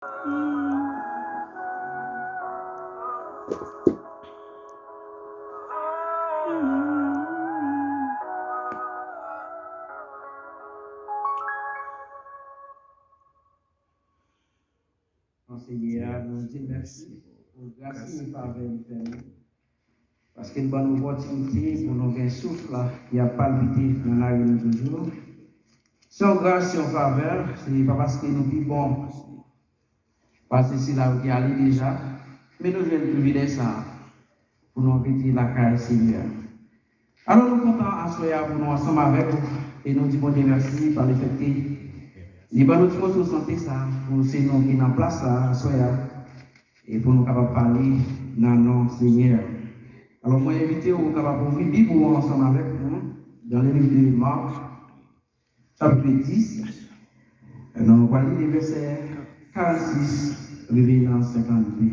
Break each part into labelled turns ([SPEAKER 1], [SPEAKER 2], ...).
[SPEAKER 1] Seigneur, nous disons merci pour grâce et faveur éternelle. Parce qu'une bonne opportunité pour nous gagner souffle qui a palpité dans la vie de toujours. Sans grâce et en faveur, ce n'est pas parce que nous vivons, parce que c'est là où il y a déjà, mais nous venons privilégier ça pour nous répéter la caille Seigneur. Alors nous comptons à soya pour nous ensemble avec vous et nous disons Dieu merci par le fait que les bonnes choses santé ça, pour ces noms qui sont en place là, soya, et pour nous capables parler dans le nom Seigneur. Alors moi invité vous capable ouvrir Bible ensemble avec nous dans le livre de Marc, chapitre 10. Et nous allons lire les versets 46 dans 52.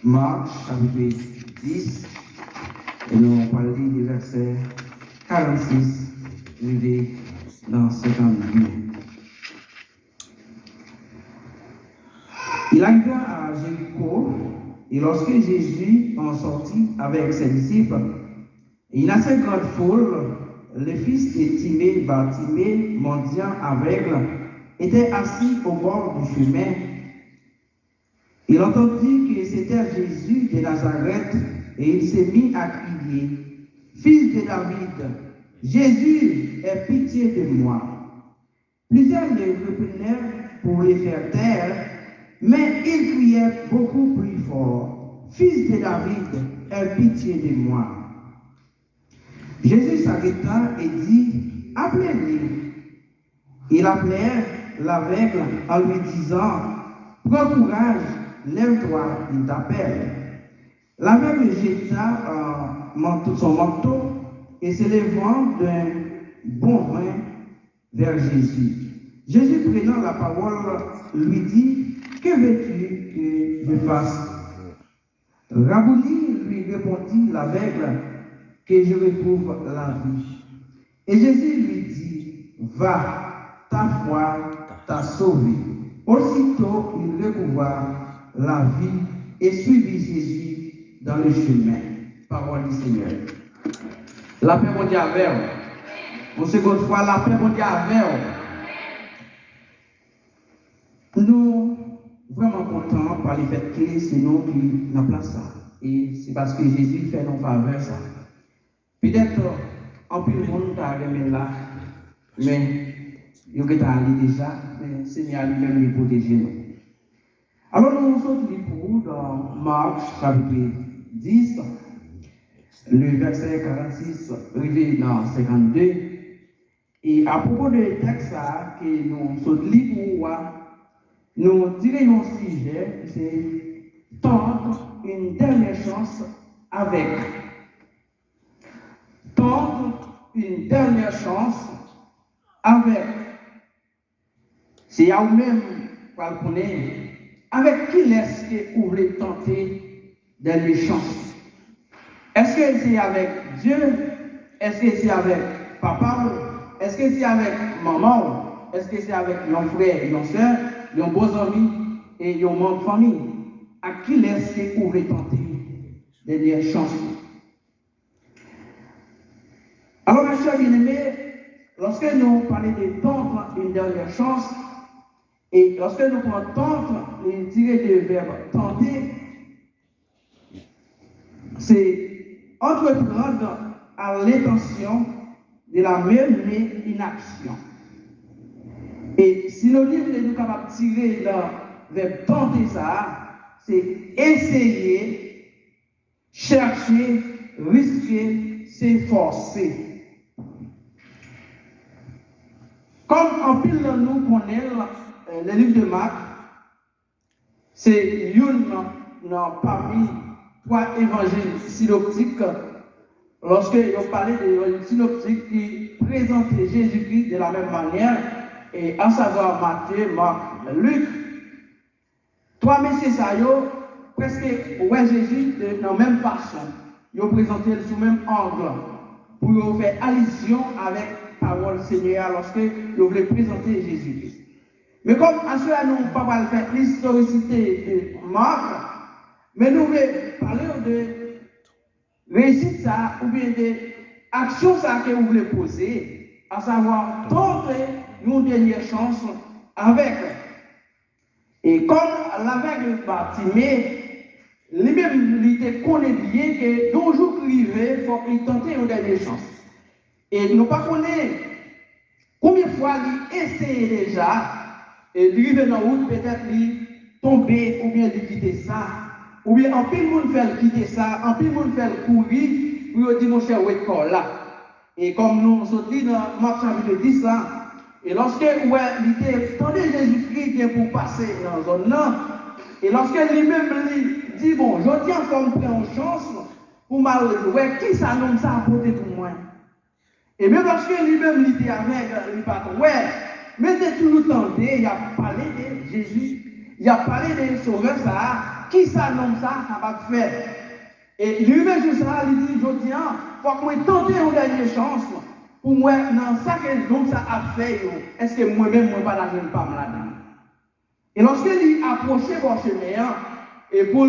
[SPEAKER 1] Marc, chapitre 10. Et nous allons lire les versets 46 dans 52. Il arriva à Jéricho, et lorsque Jésus en sortit avec ses disciples, une assez grande foule, le fils de Timée, Bartimée, mendiant aveugle, était assis au bord du chemin. Il entendit que c'était Jésus de Nazareth, et il s'est mis à crier, « Fils de David, Jésus, aie pitié de moi. » Plusieurs le reprenèrent pour le faire taire, mais il criait beaucoup plus fort, « Fils de David, aie pitié de moi. » Jésus s'arrêta et dit, « Appelez-le. » Il appelait l'aveugle en lui disant, « Prends courage, lève-toi, il t'appelle. » L'aveugle jeta son manteau et se levant d'un bon vin vers Jésus. Jésus, prenant la parole, lui dit, « Que veux-tu que je fasse ?» Rabouni, lui répondit l'aveugle, « Que je retrouve la vie. » Et Jésus lui dit, « Va, ta foi t'a sauvé. » Aussitôt, il recouvra la vie et suivit Jésus dans le chemin. Parole du Seigneur. La paix mondiale avec vous. Une seconde fois, la paix mondiale avec vous. Nous, vraiment contents par le fait que c'est nous qui nous place ça. Et c'est parce que Jésus fait nos faveurs ça. Peut-être, en plus, le monde t'a remis là, mais il y a allé déjà, mais le Seigneur lui-même lui protéger nous. Alors, nous sommes pour vous dans Marc, chapitre 10, le verset 46, arrivé dans 52. Et à propos de texte que nous sommes pour vous, nous tirons un sujet, c'est tendre une dernière chance avec. Tendre une dernière chance avec. C'est à vous-même pour le connaître. Avec qui est-ce que vous voulez tenter des chances? Est-ce que c'est avec Dieu? Est-ce que c'est avec papa? Est-ce que c'est avec maman? Est-ce que c'est avec nos frères, nos soeurs, nos beaux amis et nos membres de famille? À qui est-ce que vous voulez tenter des chances? Alors, mes chers bien-aimés, lorsque nous parlons de tendre une dernière chance, et lorsque nous prenons tendre et tirer le verbe tenter, c'est entreprendre à l'intention de la même inaction. Et synonyme de nous capables de tirer le verbe tenter ça, c'est essayer, chercher, risquer, s'efforcer. Comme en pile de nous connaît le livre de Marc, c'est une parmi trois évangiles synoptiques. Lorsque on parlait de l'évangile synoptique qui présentait Jésus-Christ de la même manière, et à savoir Matthieu, Marc, Luc, trois messieurs ça, presque ouais Jésus de la même façon. Ils ont présenté sous le même angle pour faire allusion avec la parole Seigneur lorsque ils voulaient présenter Jésus-Christ. Mais comme à cela, nous ne pouvons pas faire l'historicité de Marc, mais nous voulons parler de réussite ça, ou bien de action ça que vous voulez poser, à savoir tenter une dernière chance avec. Et comme l'aveugle Bartimée, lui-même, il connaît bien que d'un jour privé, il faut qu'il tente une dernière chance. Et nous ne connaissons pas combien de fois il essayé déjà, et lui arrive dans la route, peut-être lui tomber, ou bien lui quitter ça, ou bien en pile monde fait quitter ça, en pile monde fait courir, pour dire mon cher, où est là. Et comme nous sommes dit dans Marc chapitre 10 là, et lorsque il était tendu Jésus-Christ pour passer dans la zone là, et lorsque lui-même lui dit, bon, je tiens comme prendre une chance pour m'arrêter, qui ça nomme ça apporter pour moi? Et même lorsque lui-même il était avec le patron, mais de tout le temps, il a parlé de Jésus, il a parlé de sauveur, ça, qui ça nomme ça, capable de faire. Et lui-même, ça, il dit, je tiens, il faut que je tente une dernière chance pour moi, dans ça que donc ça a fait, est-ce que moi-même, je ne vais pas la pas là-dedans. Et lorsqu'il approchait mon chemin, et pour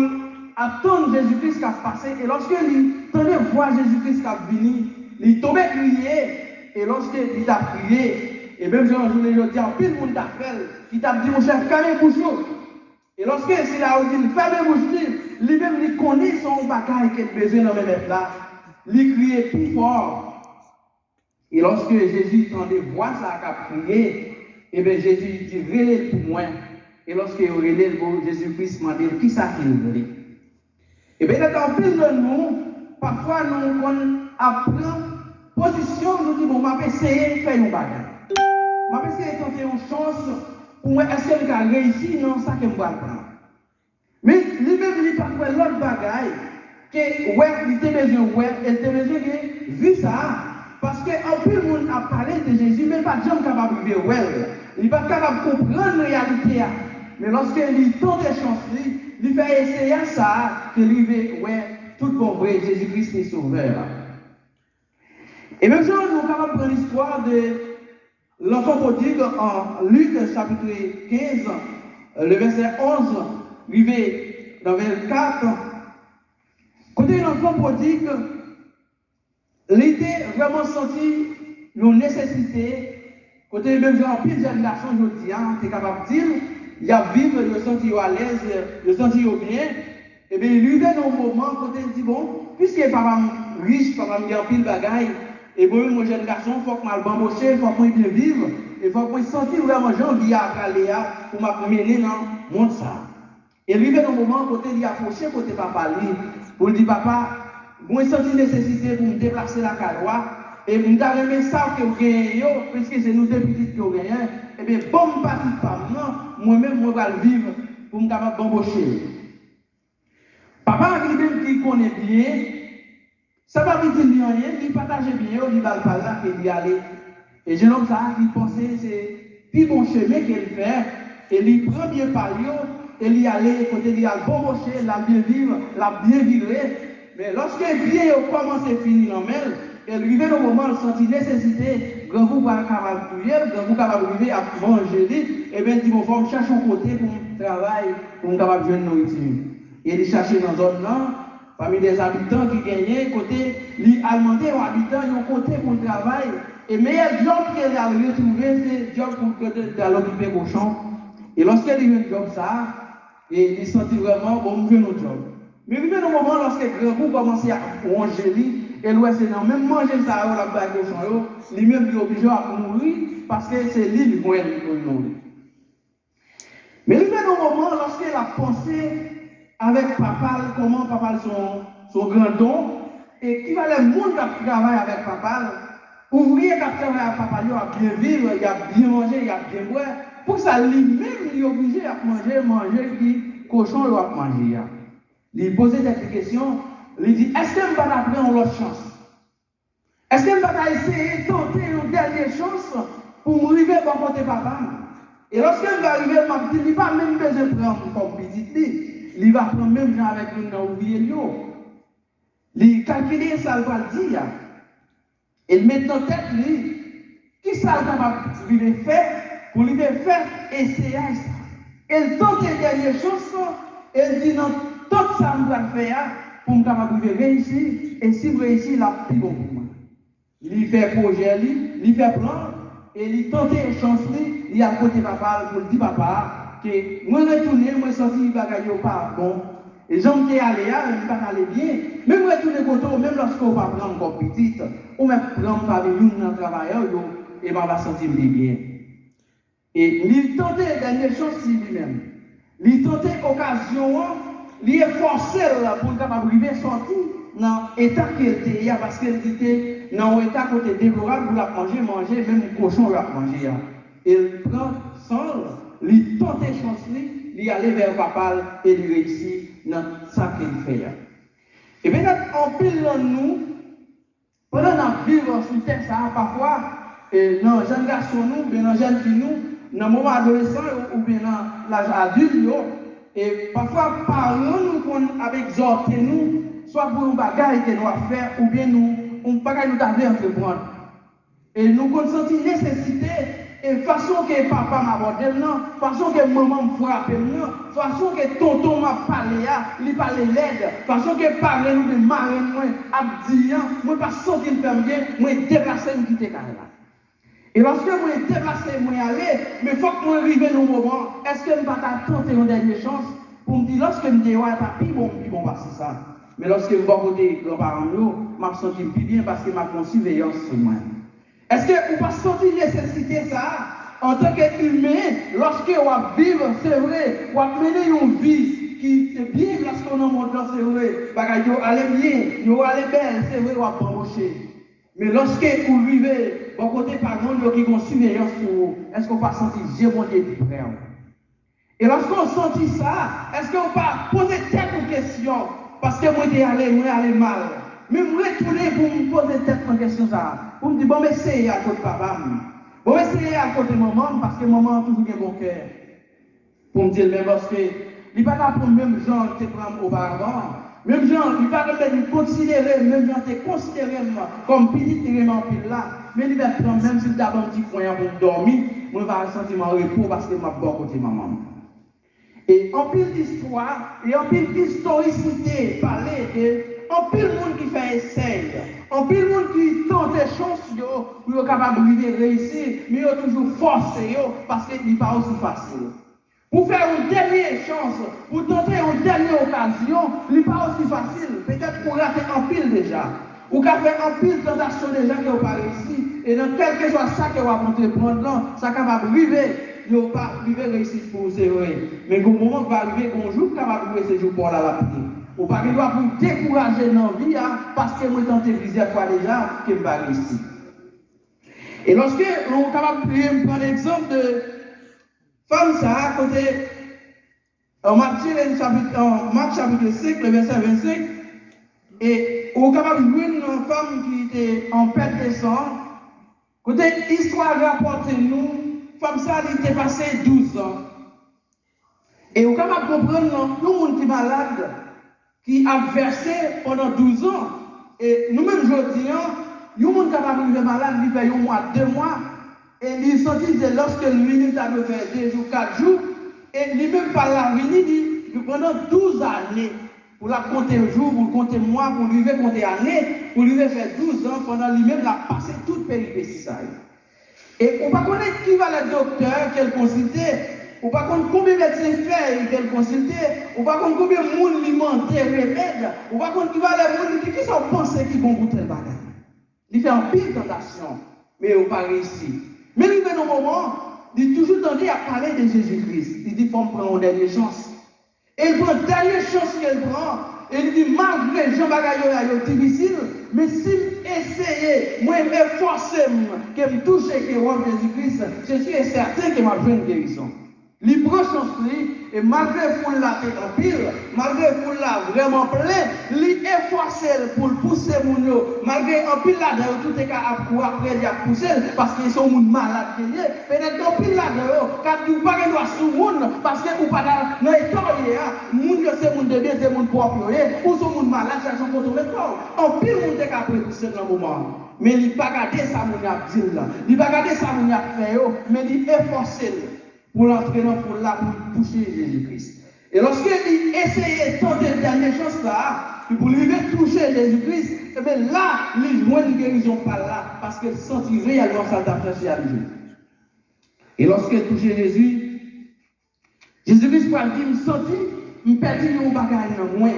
[SPEAKER 1] attendre Jésus-Christ qui a passé, et lorsqu'il tenait voir Jésus-Christ qui a venu, il tombait crier, et lorsqu'il a prié, et même si un jour, il dit, pile monde t'appelle, il t'a dit, mon chef, fermez bouche. Et lorsque s'il a dit, fermez bouche, lui-même, il connaît son bagage qu'il a besoin dans le même là, il criait plus fort. Et lorsque Jésus entendait voir ça qu'a prié, et bien Jésus dit, relève pour moi. Et lorsqu'il relève, Jésus-Christ m'a dit, qui ça qu'il voulait? Et bien, dans plus de nous, parfois, nous apprenons position, nous disons, bon, je vais essayer de faire une bagarre. Je vais essayer de tenter une chance pour moi, est-ce que je vais réussir? Non, ça que je vais prendre. Mais lui-même, il n'a pas fait l'autre bagaille, que, il était besoin, il était besoin de vivre ça. Parce qu'en plus, le monde a parlé de Jésus, mais pas de gens capables de vivre. Il n'est pas capable de comprendre la réalité. Mais lorsqu'il tente des chances, il fait essayer ça, que lui veut, tout bon vrai, Jésus-Christ est sauveur. Et même si nous sommes capables de prendre l'histoire de l'enfant prodigue en Luc chapitre 15, le verset 11, arrivé dans le verset 4, côté l'enfant prodigue, il était vraiment senti une nécessité, côté même genre, pile jeune garçon, je dis, tu es capable de dire, il a vivre, il senti à l'aise, il senti bien, et bien il lui donne un moment, côté il dit, bon, puisque papa riche, papa me dit en pile bagaille, et bon, mon jeune garçon, il faut que je m'embaucher, il faut que je bien vivre, il faut que je sente vraiment gens qui a parlé pour m'amener dans le monde ça. Et lui donne un moment, côté il approché, côté papa, pour lui dire, papa, moi j'ai senti nécessité pour me déplacer la caloie, et pour me donner ça que vous gagnez, puisque c'est nous deux petites que vous gagnez, et bien, bonne partie de femme, non, moi-même, je vais vivre pour me capable d'embaucher. Papa, lui-même qui connaît bien, ça va lui dire rien, il partage bien, il va par là, il y aller. Et j'ai l'homme ça qui pensait, c'est plus bon chemin qu'il fait, et il prend bien par lui, et il y aller, côté il y a le bon rocher, la bien vivre, la bien vivre. Mais lorsque bien commence à finir en mêle, et arrivé au moment où il senti nécessité, grand vous pas capable de prier, grand vous capable de à manger, et bien il faut me chercher un côté pour travailler, pour me capable de jouer nourriture. Et il cherchait dans zone là, parmi des habitants qui gagnaient, côté, il a demandé aux habitants, ils ont côté pour le travail. Et le meilleur job qu'il a retrouvé, c'est le job pour l'occuper au champ. Et lorsqu'il a eu un job ça, et il sentit vraiment, bon, je veux notre job. Mais il y a un moment lorsque le grand groupe commençait à manger, et lui, c'est non, même manger ça, la bague au champ, lui-même, il est obligé à mourir, parce que c'est lui qui mourir pour mourir. Mais il y a un moment lorsqu'il a pensé avec papa, comment papa son grand don, et qui va le monde qui travaille avec papa, ouvrier qui travaille avec papa, il a bien vivre, il a bien mangé, il a bien boire, pour ça lui-même, il est obligé à manger, qui cochon, il va manger. Il posait cette question, il dit, est-ce que je vais prendre l'autre chance? Est-ce que je vais essayer de tenter une dernière chance pour arriver à mon côté papa? Et lorsque je vais arriver, il n'y a pas même besoin de prendre comme petit. Il va prendre même gens avec un ouvrier. Il calcule ça, il va le dire. Et il met dans tête, qui ça va faire? pour lui faire essayer ça. Elle tente les dernières choses, elle dit non, tout ça me doit faire pour me capable réussir, et si vous réussissez, la plus bon pour moi. Il fait projet, il fait plan, et il tente les chances, il a côté papa, pour dire papa, que moi retourner, moi sortir, il va gagner pas bon. Et j'en suis allé, il va aller bien, même retourner côté, même lorsqu'on va prendre encore petite, ou même prendre par une travailleur, et va sentir bien. Et il tentait les dernières choses lui-même. Il tentait l'occasion, il est forcé pour arriver à sortir dans l'état qu'il était, parce qu'il était dans l'état côté déplorable pour la manger, même le cochon la manger. Il prend sang, il tente les chances, il allait vers papa et il réussit dans ça qu'il fait. Et bien, en pile dans nous, pendant que nous vivons sur terre, ça parfois, dans les jeunes garçons, nous, dans les jeunes filles, nous, dans le moment adolescent ou bien dans l'âge adulte, et parfois, parlons-nous avec exhorter nous, soit pour un bagage que nous avons faire, ou bien nous, un bagage nous avons entreprendre. Et nous consentons nécessité, et façon que papa m'a abordé, façon que maman me frappe, façon que tonton m'a parlé, il parle l'aide, façon que parler nous de marraine, moi, abdiant, moi pas sortir de faire bien, moi déplacer me quitter là. Et lorsque moi déplacer, moi aller, mais il faut que moi arrive dans le moment, est-ce que je ne vais pas tenter une dernière chance pour me dire, lorsque je me dis, ouais, papi, bon, c'est ça. Mais lorsque je vais côté grands-parents, je me sens plus bien parce que ma surveillance sur moi. Est-ce que vous pas sentir nécessité ça en tant qu'humain, lorsque vous vivez, c'est vrai, vous menez une vie qui est bien lorsqu'on est en monde, c'est vrai, vous allez bien, vous allez belle, c'est vrai, vous embaucher. Mais lorsque vous vivez, vous côté par exemple, qui ont surveillance sur vous, est-ce qu'on pas sentir Dieu mon Dieu plus près? Et lorsqu'on sentit ça, est-ce qu'on pas poser telle question parce que moi j'étais allé mal? Mais moi retourner pour me poser telle question ça. Pour me dire, bon, mais c'est à côté de papa. Bon, mais c'est à côté de maman, parce que maman a toujours un bon cœur. Pour me dire, mais parce que, il n'est pas pour le même genre que tu prends auparavant. Même genre, il n'est pas me considérer, même genre, tu considéré comme petit vraiment pile là. Mais il va prendre, même si tu as un petit coin pour dormir, moi, je vais sentir mon repos parce que je suis bon côté de maman. Et en pile d'histoire, et en pile d'historicité, parler de. En pile monde qui fait essai, en pile monde qui tente des chances pour être capable de réussir, mais il a toujours forcé parce qu'il n'est pas aussi facile. Pour faire une dernière chance, pour tenter une dernière occasion, il n'est pas aussi facile. Peut-être pour rater en pile déjà. Ou qu'à faire en pile tentation déjà qui n'ont pas réussi. Et dans quel que soit ça que vous avez prendre là, ça capable de arriver. Il n'y a pas réussir pour vous, c'est vrai. Mais au moment où va arriver, un jour, capable de ce jour pour la lapide. Ou pas qu'il doit vous décourager dans la vie, parce que moi, j'ai tenté plusieurs fois déjà, que je vais réussir. Et lorsque on est capable de prendre l'exemple de femme, ça à côté, en Marc chapitre 5, le verset 25, et on est capable de voir une femme qui était en perte de sang. Côté histoire rapporte nous, femme ça, elle était passée 12 ans. Et on est capable de comprendre tout le monde qui est malade, qui a versé pendant 12 ans. Et nous-mêmes, je dis, nous sommes capables de malade, il fait 1 mois, 2 mois. Et il sentit que lorsque lui, il a fait 2 jours, 4 jours, et lui-même par la vie, il pendant 12 années, pour la compter jour, pour compter mois, pour lui compter année, pour lui faire 12 ans, pendant lui-même, il a passé toute péripétie. Et on ne va pas connaître qui va le docteur, quel consulter. On ne va pas connaître combien de médecins fait qu'elle consulte. On ne va pas connaître combien de monde alimentaire remède. On ne va pas connaître qui va les monde qui sont pensés qui vont goûter le bagage. Il fait un pile tentation, mais il n'a pas réussi. Mais il fait un moment, il est toujours tenté à parler de Jésus-Christ. Il dit qu'il faut prendre une dernière chance. Et il prend une dernière chance qu'elle prend. Et il dit, malgré Jean Bagayo est difficile, mais si j'essaye, moi, m'efforcer, que me toucher, que roi Jésus-Christ, je suis certain que ma jeune guérison. Il prend chance, et malgré qu'il la tête en pile, malgré qu'il l'a vraiment plein, il efforce pour pousser mon yo, malgré en pile là dedans tout est qu'à après il a poussé parce qu'ils sont moun malade peut-être en pile là dedans quand vous pas doit sous monde parce que vous pas dans état moun c'est moun de bien c'est moun
[SPEAKER 2] propre, ou son monde malade, ça son contre le corps. En pile, monde est capable de ce moment. Mais il pas garder ça, mon a dit là. Il pas garder ça, mon a fait, mais il est forcé pour l'entrer dans pour là, pour toucher Jésus-Christ. Et lorsqu'il essayait de tenter la dernière chose là, pour lui toucher Jésus-Christ, et bien là, il joue une guérison par là, parce qu'il sentit réellement ça t'a cherché à lui. Et lorsqu'il touchait Jésus, Jésus-Christ va dire, je senti, je perds mon bagage dans moi.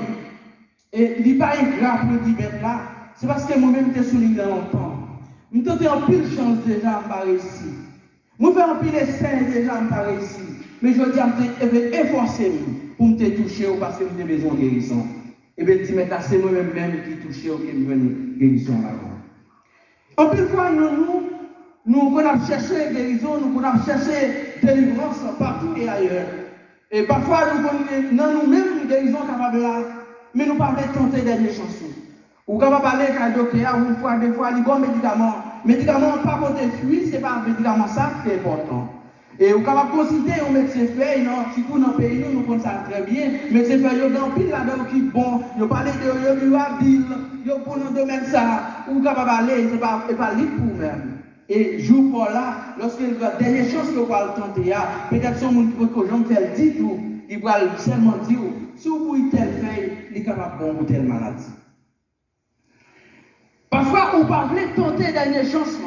[SPEAKER 2] Et il n'est pas grave pour dire là, c'est parce que moi-même je suis souligné dans longtemps. Je tenté en pile chance déjà à réussir. Je fais en pile essai déjà à réussir. Mais je dis, je vais efforcer pour me toucher parce que j'ai besoin de guérison. Et bien, tu m'as c'est moi-même qui touche ou qui me donne guérison là-bas. En plus, fois, nous avons cherché guérison, nous avons cherché délivrance partout et ailleurs. Et parfois, nous-mêmes, guérison capable là, mais nous ne pouvons pas tenter des chansons. Ou quand on parle avec un docteur, ou des fois, il y a des médicaments. Médicaments, pas côté fuir, ce n'est pas un médicament ça qui est important. Et vous pouvez considérer un médecin fait, si vous dans le pays, nous connaissons ça très bien. Médecin fait, il y a un pile là-dedans qui est bon, il y a parlé de l'habile, il y a pour nous domaine ça, ou vous pouvez parler, ce n'est pas libre pour vous-même. Et jour pour là, lorsque la dernière chose que vous allez tenter, peut-être son monde qui peut que fait dit tout, il va seulement dire, si vous pouvez tel fait, il est capable de bon telle maladie. Parfois, vous parlez de tenter la dernière chance,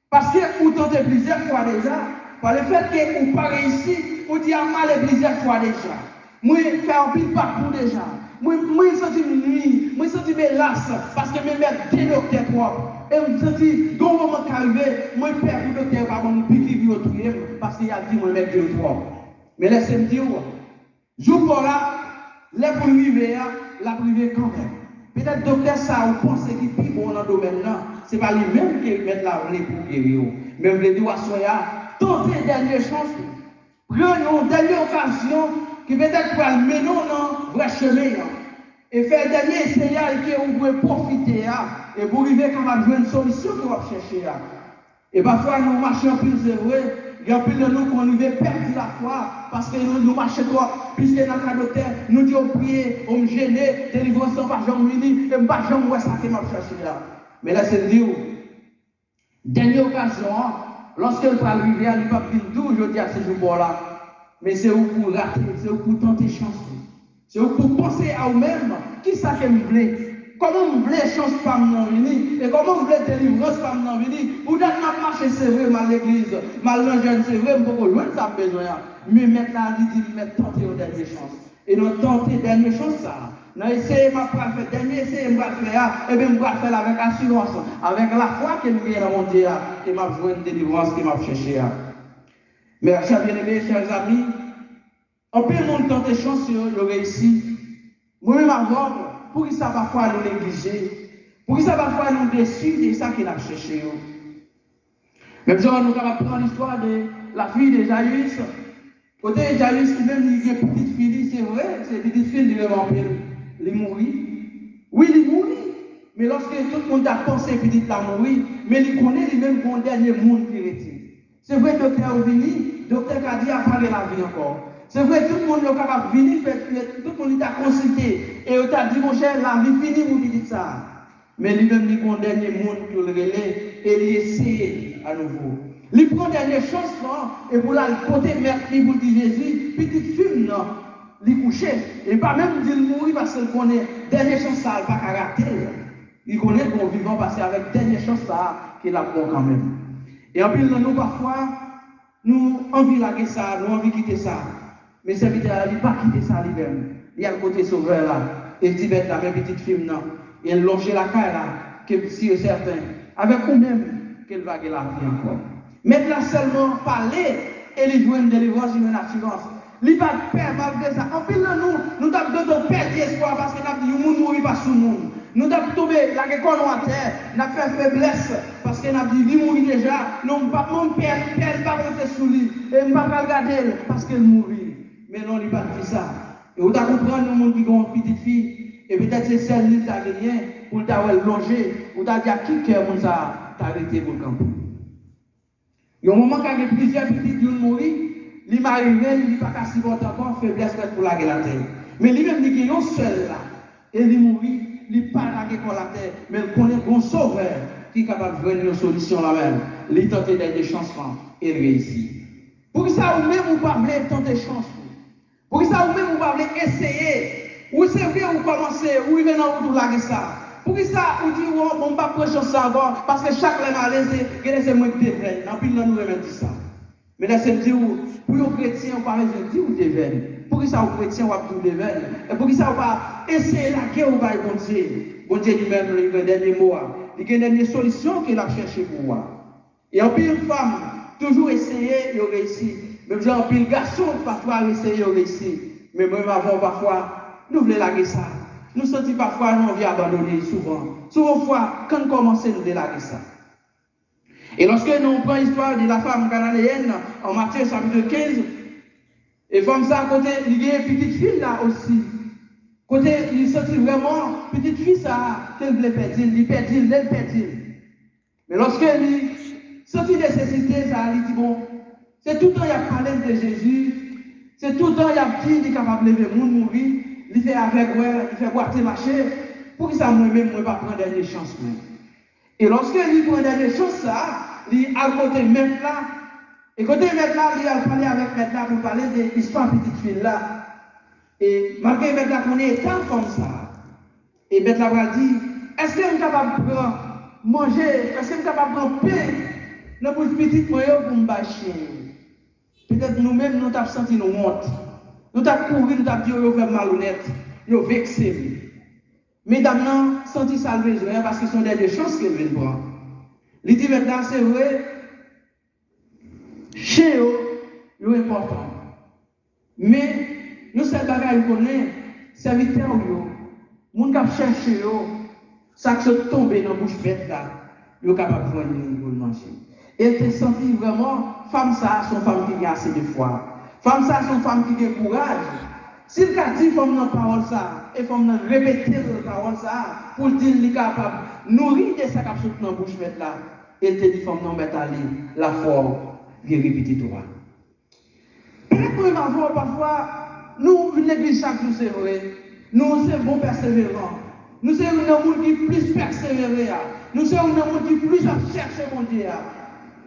[SPEAKER 2] parce que vous tentez plusieurs fois déjà. Par le fait que vous pas réussi, vous dites mal plusieurs fois déjà. Moi, je fais un pile parcours déjà. Moi, je sens une nuit, moi, je sens mes lasses, parce que je me mets des docteurs trop. Et je me sens, quand moment arrivé, moi, je perds le docteur par mon pique qui au trier, parce qu'il a dit, moi, je mets deux trop. Mais laissez-moi dire, jour pour là, les privés, la privée quand même. Peut-être docteur ça, vous pensez qu'il est plus bon dans le domaine là, ce n'est pas lui-même qui met la vraie pour guérir. Mais vous voulez dire, tenter dernière chance, prendre une dernière occasion qui peut-être pour mener dans vrai chemin. Et faire dernier essai que vous pouvez profiter et pour arriver quand même jouer une solution que vous cherchez. Et parfois nous marchons plus, c'est vrai, il y a plus de nous qu'on nous perdre la foi parce que nous marchons trop, puisque dans le cas docteur, nous disons prier, on me gêner, délivrance sans pas jamais venir, et pas jamais voir ça que m'a cherché là. Mais là c'est dire, dernière occasion, lorsque le va arriver, il ne va pas tout, je dis à ce jour-là. Mais c'est où pour rater, c'est où pour tenter chance. C'est où pour penser à vous-même, qui ça que vous voulez. Comment vous voulez chance par m'en venir, et comment vous voulez délivrance par m'en venir. Vous n'avez pas marché, c'est vrai, mal l'église, mal le jeune, c'est vrai, pour que loin ça besoin. Mais maintenant, il dit, mais tenter une dernière chance. Et nous tenter une dernière chance, ça. Nous essayons de faire dernier essai, nous allons faire, et bien nous allons faire avec assurance, avec la foi que nous avons dans mon Dieu, qui m'a joué une délivrance, qui m'a cherché. Mais, chers bien-aimés, chers amis, en peu de monde tente chance, je réussis. Moi-même, avant, pour qui ça parfois nous négliger, pour qui ça parfois nous déçu de ça qu'il a cherché. Même genre, nous avons prendre l'histoire de la fille de Jaïus. Côté Jaïus, même, il y a une petite fille, c'est vrai, c'est une petite fille de l'Évangile. Il mourit. Oui, il mourit. Mais lorsque tout le monde a pensé petite la mourir, mais il connaît lui-même mon dernier monde qui retire. C'est vrai, docteur est venu, docteur a dit à parler la vie encore. C'est vrai, tout le monde est capable de venir, tout le monde t'a consulté. Et il t'a dit, mon cher, la vie finie, vous dites ça. Mais lui-même, il mon dernier monde qui le relais, et il essaie à nouveau. Il prend dernière chance, et pour la côté mercredi, pour dire Jésus, petite fille, non. Il couché. Et pas même dire mourir parce qu'il connaît dernière chance, ça n'a pas caractère. Il connaît qu'on vivant parce qu'avec dernière chance, ça qu'il a bon quand même. Et en plus, nous, parfois, nous envie de ça, nous envie de quitter ça. Mais c'est vite, il ne pas quitter ça lui-même. Il y a le côté sauveur là. Et il dit, la même petite fille, non. Et elle longe la caille là, que si est certain, avec vous-même, qu'elle va gagner la vie encore. Maintenant seulement parler, et lui jouer une délivrance, une assurance. Il va perdre malgré ça. En plus, nous avons perdu espoir parce que nous avons dit, nous ne mourons pas sous nous. Nous avons tombé, la récolte à terre, nous avons fait faiblesse parce que nous avons dit, il mourit déjà. Nous ne pouvons pas perdre, pas rester sous lui. Et nous ne pouvons pas regarder parce qu'il mourit. Mais non, il n'a pas dit ça. Et vous avez compris, nous, monde qui ont une petite fille, et peut-être c'est celle qui a gagné, pour t'avoir longé, ou t'as dit à qui que vous t'a arrêté pour le camp. Il y a un moment où il y a plusieurs petites qui ont mouru, il m'arrive, il n'est pas qu'à si bon encore, faiblesse pour la terre. Mais lui-même, il est seul là. Et il mourit, il pas lagué pour la terre, mais il connaît un sauveur qui est capable de donner une solution là-même. Il tente des changements et il réussit. Pour ça, vous-même, vous ne pouvez pas tenter chance. Pour ça, vous-même, vous ne pouvez pas essayer. Ou c'est vrai, vous commencez, ou vous venez dans vous laguer ça. Pour ça, vous dites, oh, on ne va pas prendre chance encore, parce que chaque malaise, c'est moi qui devrais. En plus, nous remettons ça. Mais là, c'est me dire, pour les chrétiens, on parle de dire ou devrais. Pour ça, les chrétiens, on va tout devrais. Et pour ça, on va essayer la guerre, on va y continuer. Bon Dieu lui-même, il a un dernier mot. Il y a une dernière solution qu'il a cherché pour moi. Et en pile femme, toujours essayer, il réussit. Même genre, en pile garçon, parfois, essayer, il réussit. Mais même avant, parfois, nous voulons laguer ça. Nous sentons parfois, nous envie abandonner, souvent. Souvent, quand nous commençons, nous délaguer ça. Et lorsque nous prenons l'histoire de la femme cananéenne, en Matthieu chapitre 15, et femme ça, à côté, il y a une petite fille là aussi. Côté, il sentit vraiment, petite fille ça, qu'elle voulait perdre, il perdit, elle perdit. Mais lorsque il sentit nécessité, ça, il dit bon, c'est tout le temps il a parlé de Jésus, c'est tout le temps il a dit qu'il est capable de lever le monde, mourir, il fait avec ouais, il fait boiter marcher, pour que ça moi-même, moi, pas prendre des chances. Et lorsque il prend des choses, ça, il a côté maître là, et côté maître là, il a parlé avec maître là pour parler de l'histoire de petite fille là. Et malgré maître là qu'on est tant comme ça, et maître là va dire, est-ce qu'il est capable de manger, est-ce qu'il est capable de prendre pain dans bouche petite pour me bâcher? Peut-être nous-mêmes, nous avons senti nos honte. Nous avons couru, nous avons dit, nous avons malhonnête, nous avons vexé. Mesdames, non, senti ça le besoin parce que ce sont des choses qu'elles veulent prendre. Il dit maintenant, c'est vrai, chez eux, c'est important. Mais nous, cette bagaille qu'on est, serviteur, nous avons cherché, ça qui se tombe dans la bouche bête là, nous sommes capables de voir une manger. Et tu senti vraiment, femme ça, son femme qui a assez de foi. Femme ça, son femme qui a courage. S'il a dit femme dans la parole ça, et femme dans répéter la parole ça, pour dire qu'il est capable de nourrir de ça qui dans la bouche bête là, et te dit femme non mettre aller la foi, bien répéter toi. Peut-être parfois, nous, l'église chaque jour, c'est vrai. Nous, c'est bon persévérant. Nous, c'est un monde qui plus persévéré. Nous, c'est un monde qui plus à chercher mon Dieu.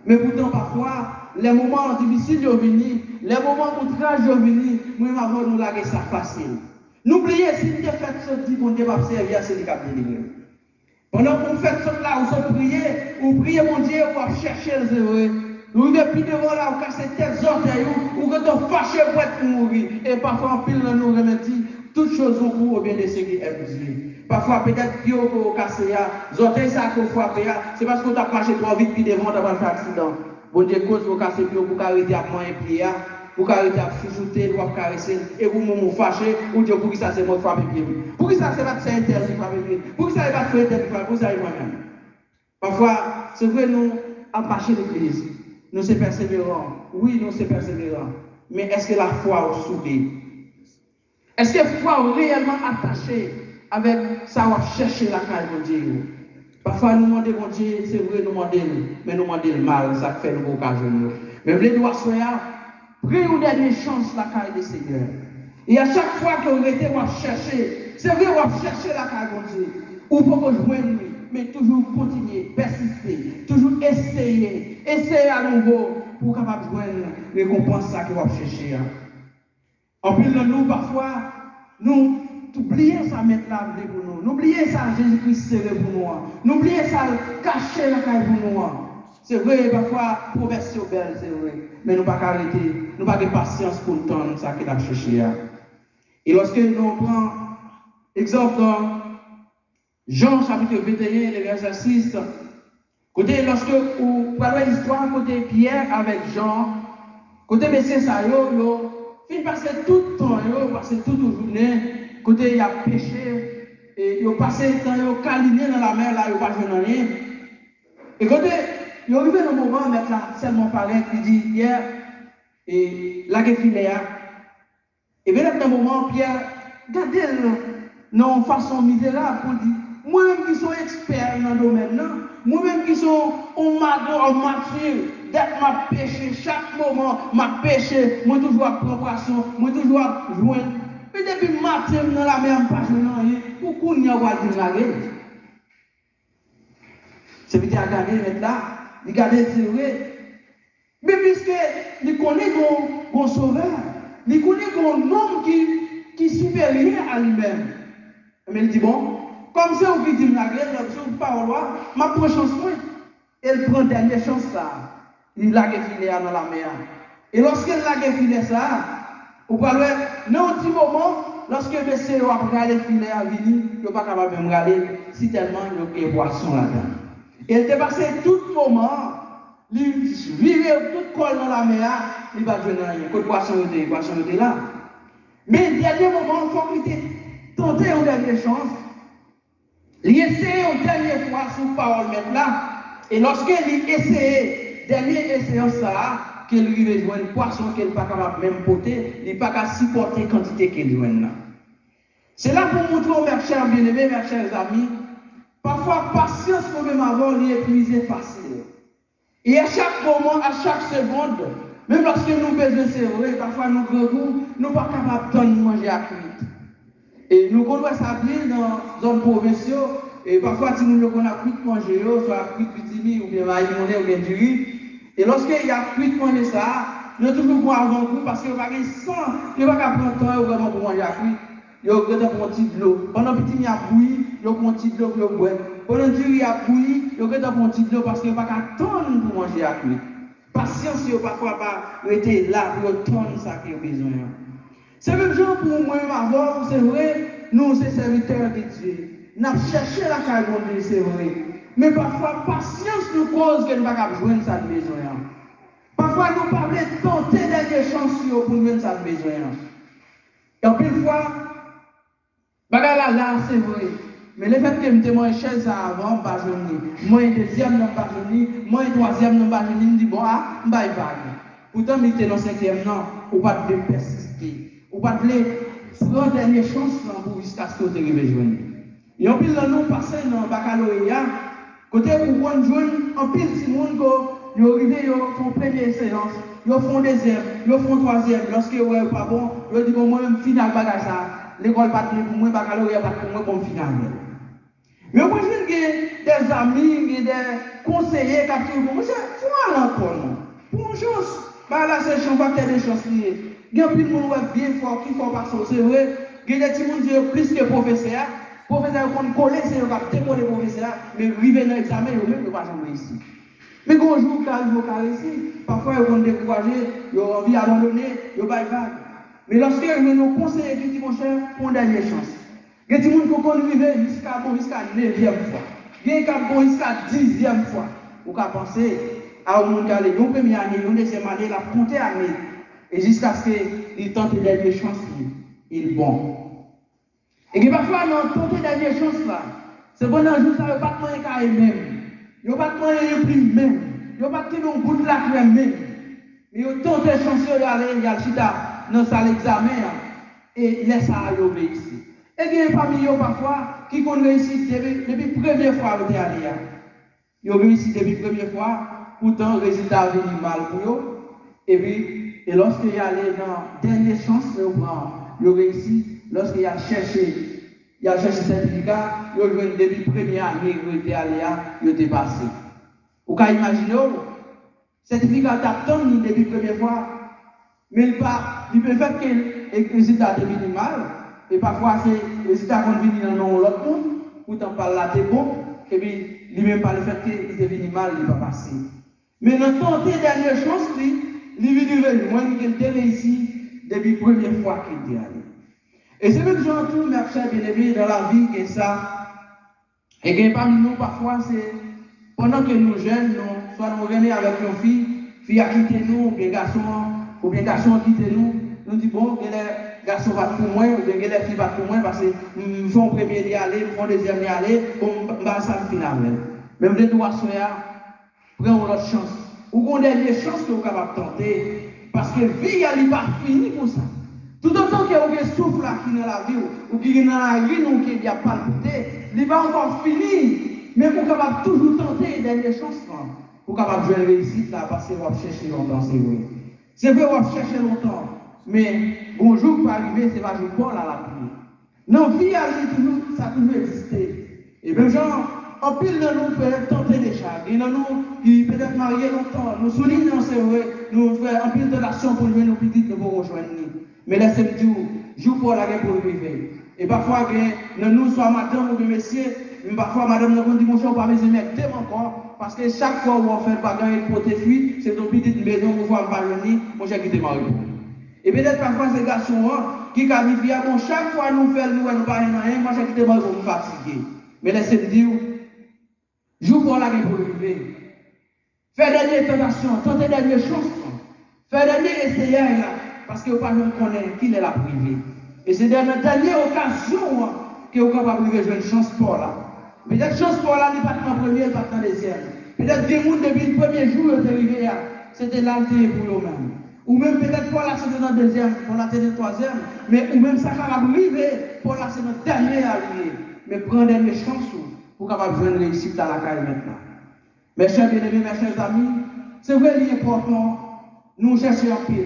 [SPEAKER 2] Mais pourtant, parfois, les moments difficiles sont venus, les moments outrages sont venus, nous avons nous laguer ça facile. N'oubliez, si vous faites ce dit, mon Dieu va servir à ce qui est délivré. Pendant que vous faites ça là, vous priez mon Dieu, vous cherchez le zéro. Vous vivez plus devant là, vous cassez tes orteils, ou que vous fâchez pour être mourir. Et parfois, en pile, nous remettons toutes choses au cours, ou bien de ce qui est besoin. Parfois, peut-être que vous cassez, les orteils, ça vous frappez, c'est parce que vous avez marché trop vite, puis devant, vous avez fait un accident. Bon Dieu, cause vous cassez, puis vous arrêtez à prendre un pied, vous arrêtez à chuchoter, vous caresser, et vous vous fâchez, ou Dieu, pour qui ça c'est moi qui frappe pied. Pour qui ça c'est pas c'est interne qui frappe pied. Pour qui ça c'est pas faire interne qui frappe, pour ça c'est moi-même. Parfois, c'est vrai, nous, à marcher l'église. Nous sommes persévérants. Oui, nous sommes persévérants. Mais est-ce que la foi est soudée? Est-ce que la foi est réellement attachée avec ça va chercher la caille de Dieu? Parfois, nous demandons, mon Dieu, c'est vrai, nous demandons, mais nous demandons le mal, ça fait nous occasion. Mais vous doit soyez, prenez une dernière chance la caille du Seigneur. Et à chaque fois que vous êtes, vous cherchez, c'est vrai, vous cherchez la caille de Dieu. Ou pour que vous joignez, mais toujours continuer, persister, toujours essayer à nouveau pour capable de joindre récompense ça que vous cherchez. En plus de nous, parfois, nous oublions ça mettre la vie pour nous. N'oubliez ça, Jésus-Christ serré pour nous. N'oubliez ça, cacher la caille pour nous. C'est vrai, parfois, progression belle, c'est vrai. Mais nous ne pouvons pas arrêter, nous n'avons pas de patience pour le temps, ça que nous avons cherché. Et lorsque nous prenons exemple dans Jean chapitre 21, le verset 6, côté lorsque vous parlez l'histoire, côté Pierre avec Jean, côté messieurs ça, fin passer tout le temps, passer toute la journée, côté il a péché, et il passé le temps, il a câliné dans la mer, là, il n'a pas joué rien. Et côté, il est arrivé dans le moment, mais là, seulement parler, il dit, Pierre, et là, il est là. Et bien, dans le moment, Pierre, regardez, non, façon misérable, pour dire, moi-même qui suis expert dans le domaine, moi-même qui suis un magot, un mature, d'être ma péché, chaque moment, ma péché, moi toujours à préparation, moi toujours à joindre. Peut-être depuis le matin dans la mer, pas rien, pour qu'on y a pas de laguer. C'est vite à regarder maintenant, il regarde c'est vrai. Mais puisque il connaît mon sauveur, il connaît mon homme qui est supérieur à lui-même. Mais il dit bon, comme c'est vous qui dit la guerre, je ne pas au roi, ma première chance, elle prend dernière chance ça. Il a filé dans la mer. Et lorsqu'elle a filé ça, vous pouvez dans un petit moment, lorsque le monsieur a regardé le filet à venir, il n'est pas capable de me regarder si tellement il y a des poissons là-dedans. Et il dépassé tout moment, il virait tout col dans la mer, il va jouer rien. Que poisson était là. Mais le dernier moment, il faut qu'il tente une dernière chance. Il essaie une dernière fois sous parole maintenant. Et lorsqu'il essaie, dernier essayant ça, qu'il arrive à jouer un poisson qu'il n'est pas capable même porter, il n'est pas capable de supporter la quantité qu'il joue là. C'est là pour montrer aux mes chers bien-aimés, mes chers amis, parfois patience pour même avoir l'épuiser facile. Et à chaque moment, à chaque seconde, même lorsque nous besoin c'est vrai, parfois nous grands nous ne sommes pas capables de manger à cuite. Et nous connaissons ça bien dans les zones provinciales. Et parfois, si nous avons cuit manger, soit cuit petit ou bien maïs ou bien du riz. Et lorsqu'il y a cuit manger ça, nous avons toujours bon avant coup parce qu'il n'y a pas de sang, il n'y a pas de prendre vraiment pour manger à cuit. Il y a un petit de l'eau. Pendant petit il y a bouilli, il y a un petit de l'eau pour boire. Pendant il y a bouilli, il y a un petit de l'eau parce qu'il n'y a pas d'attendre pour manger à cuit. Patience, il n'y a parfois pas été là pour attendre ça qu'il y a besoin. C'est même genre pour moi-même avant, c'est vrai, nous, c'est serviteurs de Dieu. Nous avons cherché la carbone, c'est vrai. Mais parfois, patience nous cause que nous ne pouvons pas joindre ça besoin. Parfois, nous parlons de tenter des chances pour nous joindre ça besoin. Et en plus, fois, là, c'est vrai. Mais le fait que je me moins cher ça avant, pas joindre. Moi, deuxième, non, pas joindre. Moi, troisième, non, pas joindre. Je me dis, bon, ah, je vais pas. Pourtant, je suis dans le cinquième, non, ou pas de persister. Ou pas de prendre dernière chance pour jusqu'à ce que vous ayez besoin. Et en plus, nous passons dans le baccalauréat, côté où on joue en pile, si nous arrivent, ils font première séance, ils font deuxième, ils font troisième. Lorsque vous n'êtes pas bon, ils disent, bon, moi, je finis le bagage ça. L'école pas pour moi, le baccalauréat pas pour moi, pour me finir. Mais moi, j'ai des amis, des conseillers qui ont dit, monsieur, tu vas l'entendre. Pour une chance, là, c'est un facteur de chance. Il y a plus de monde bien fort qui font passer. C'est vrai, il y a des petits gens qui sont plus que professeurs. Professeurs qui ont collé, c'est eux qui ont décollé professeurs, mais arriver dans l'examen, ils ne peuvent pas jamais réussir. Mais quand on joue, ils vont réussir. Parfois, ils vont décourager, ils ont envie d'abandonner, ils vont pas faire. Mais lorsque nous conseillons qui disent, mon cher, pour une dernière chance. Il y a des gens qui ont arrivé jusqu'à 9e fois. Il y a des gens qui ont jusqu'à 10e fois. Vous pouvez penser à un monde qui a une première année, une deuxième année, la première année. Et jusqu'à ce qu'il tente les dernières chances, il est bon. Et que parfois, dans tenter les dernières chances là, c'est bon dans le jour, ça ne veut pas te manger même. Il ne va pas te manger le prix même. Il ne va pas te donner un bout de la crème même. Mais il tente les chances, il y a le chita dans sa l'examen et laisse ça aller obéir. Et il y a des familles parfois qui ont réussi depuis la première fois où ils sont allés. Ils ont réussi depuis la première fois, pourtant le résultat est venu mal pour eux. Et puis, et lorsqu'il y a allé dans la dernière chance, il a réussi. Lorsqu'il a cherché certificat, il a joué depuis la première année où il était allé, il était passé. Vous pouvez imaginer, le certificat t'attend depuis la première fois, mais il peut faire que le résultat est venu mal, et parfois c'est le résultat qu'on vient dans l'autre monde, pourtant par là c'est bon, et puis lui-même par le fait qu'il est venu mal, il ne va pas passer. Mais dans tenter dernière chance, il vient moi qui ai réussi depuis la première fois qu'il est allé. Et c'est même genre tout, mes chers bien-aimés, dans la vie, que ça. Et que parmi nous, parfois, c'est pendant que nous jeunes, soit nous venons avec nos filles à quitter nous, ou bien garçons à quitter nous, nous disons, bon, que les garçons vont pour moi, ou bien que les filles vont pour moi, parce que nous font premier d'y aller, nous font deuxième d'y aller, bon, ça me finit. Même les trois soeurs, prenons notre chance. Ou qu'on ait des chances que vous êtes capable de tenter, parce que la vie, elle n'est pas finie pour ça. Tout autant qu'il y a un souffle qui est dans la vie, ou qui est dans la vie, ou qui a pas palpité, il va encore finir. Mais vous êtes capable toujours tenter des chances. Vous êtes capable de jouer réussite là, parce que vous cherchez longtemps, c'est vrai. C'est vrai, vous cherchez longtemps. Mais bonjour qui va arriver, c'est pas jour Paul à la pluie. Dans la vie, ça a toujours existé. Et bien, genre, en pile de nous peut tenter déjà. Et dans nous, qui peut-être mariés longtemps, nous soulignons, c'est vrai, nous faisons en pile de l'action pour nous, nos petites, nous pour rejoindre nous. Mais laissez-moi dire, jour pour la guerre pour le vivre. Et parfois, nous, soit madame ou bien messieurs, parfois, madame, nous dit, mon cher, pas mes amis, encore, parce que chaque fois où on fait le bagage pour te fuir, c'est ton petit maison pour voir parler, mon cher, qui te marie. Et peut-être parfois, ces garçons qui qualifient, bon, chaque fois nous faisons, nous ne parlons rien, moi, j'ai qui te marie pour me fatiguer. Mais laissez-moi dire, joue pour la guerre pour le vivre. Faire dernière tentation, tenter dernière chance. Faire dernier essayage là, parce que vous ne connaissez qui est la privée. Et c'est dans la dernière occasion que vous êtes capable de jouer une chance pour là. Peut-être chance pour là, n'est pas dans le premier, pas dans le deuxième. Peut-être que les gens depuis le premier jour, ils sont arrivés là, c'était l'alté pour eux-mêmes. Ou même peut-être pour là, c'était dans le deuxième, pour là, c'était le troisième. Mais ou même ça va arriver, pour là, c'est notre dernier arrivé. Mais prenez des chances pour capable de jouer une réussite dans la carrière maintenant. Mes chers bien-aimés, mes chers amis, c'est vrai qu'il est important, nous cherchons en pile,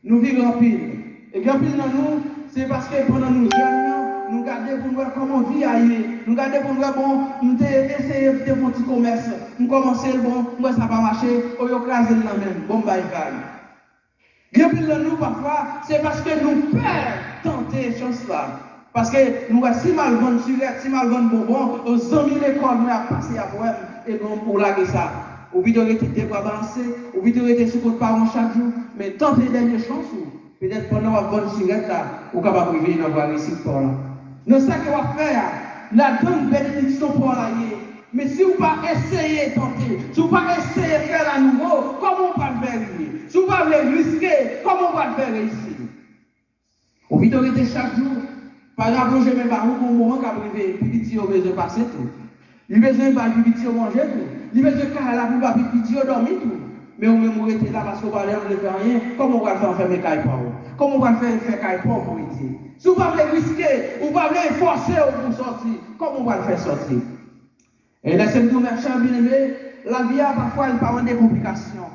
[SPEAKER 2] nous vivons en pile. Et en pile dans nous, c'est parce que pendant nous jeunes, nous gardons pour voir comment on vit ailleurs. Nous gardons pour voir, bon, nous essayons de faire un petit commerce, nous commençons, bon, moi ça va marcher, on va craser le même, bon, bye bye. En pile dans nous, parfois, c'est parce que nous perdons tenter chance là. Parce que nous avons si mal vendre surette, si mal vendre bonbon, aux amis l'école, nous avons passé à poème, et bon, pour laguer ça. Ou vite aurait été balancer, ou vite aurait été sous votre parent chaque jour, mais tentez les dernières chances, peut-être pendant la bonne surette là, ou capable de vivre dans la réussite pour là. Nous, ça qu'on va faire, la donne bénédiction pour la mais si vous ne pas essayer de tenter, si vous ne pas essayer de faire à nouveau, comment on va le faire? Si vous ne pas le risquer, comment on va le faire ici? Ou vite aurait été chaque jour. Par exemple, je mets par où pour un moment qu'à privé, petit au besoin de passer tout. Il besoin de petit au manger tout. Il besoin de faire la pour pas petit au dormir tout. Mais on même rester là parce qu'on va ne faire rien. Comment on va faire faire mes cailles pour vous? Comment on va faire cailles pour vous? Si vous ne pouvez pas risquer, ou pas forcer pour sortir, comment on va le faire sortir? Et laissez-nous, mes chers bien-aimés, la vie a parfois une parole des complications.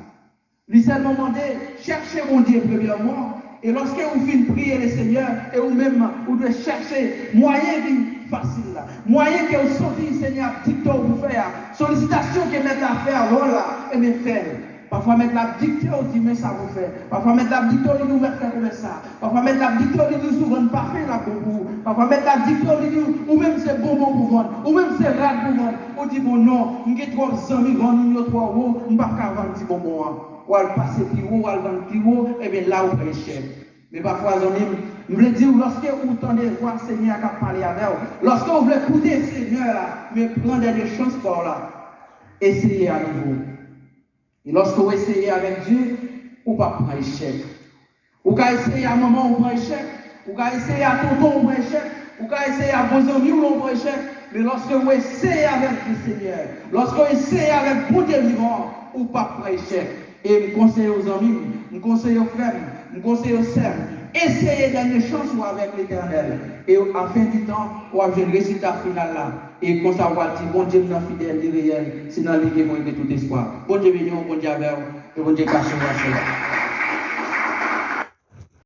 [SPEAKER 2] Il s'est demandé, cherchez mon Dieu premièrement. Et lorsque vous finissez de prier le Seigneur, et vous-même, vous devez chercher moyen qui facile, moyen que vous sortez, Seigneur, TikTok pour faire, sollicitation que mettre à faire, voilà, et bien faire. Parfois mettre la dictée, on dit, mais ça vous fait. Parfois mettre la dictée, on dit, nous faire comme ça. Parfois mettre la dictée, on dit, nous souvent pas fait là pour vous. Parfois mettre la dictée, on dit, ou même c'est bonbon pour vendre, ou même c'est rad pour vendre. On dit, bon non, nous avons trois amis, nous trois euros, nous ne pouvons pas vendre petit bonbon. Ou à passer plus haut, ou à le vendre plus haut, et bien là, vous payez cher. Mais parfois, je voulais dire, lorsque vous tendez voir le Seigneur qui a parlé avec vous, lorsque vous voulez écouter le Seigneur là, mais prendre des chances par là, essayez à nouveau. Et lorsque vous essayez avec Dieu, vous ne pouvez pas prendre échec. Vous pouvez essayer à maman, vous prenez échec. Vous pouvez essayer à tonton, vous prenez échec. Vous pouvez essayer à vos amis, vous prenez échec. Mais lorsque vous essayez avec le Seigneur, lorsque vous essayez avec bon Dieu vivant, vous ne pouvez pas prendre échec. Et je conseille aux amis, je conseille aux frères, je conseille aux sœurs, essayez de gagner chance avec l'Éternel. Et à la fin du temps, vous avez un résultat final là. Et comme ça, vous allez dire, bon Dieu, nous sommes fidèles, réel, c'est dans l'idée de tout espoir. Bon Dieu, béni, bon Dieu, et bon Dieu, caché,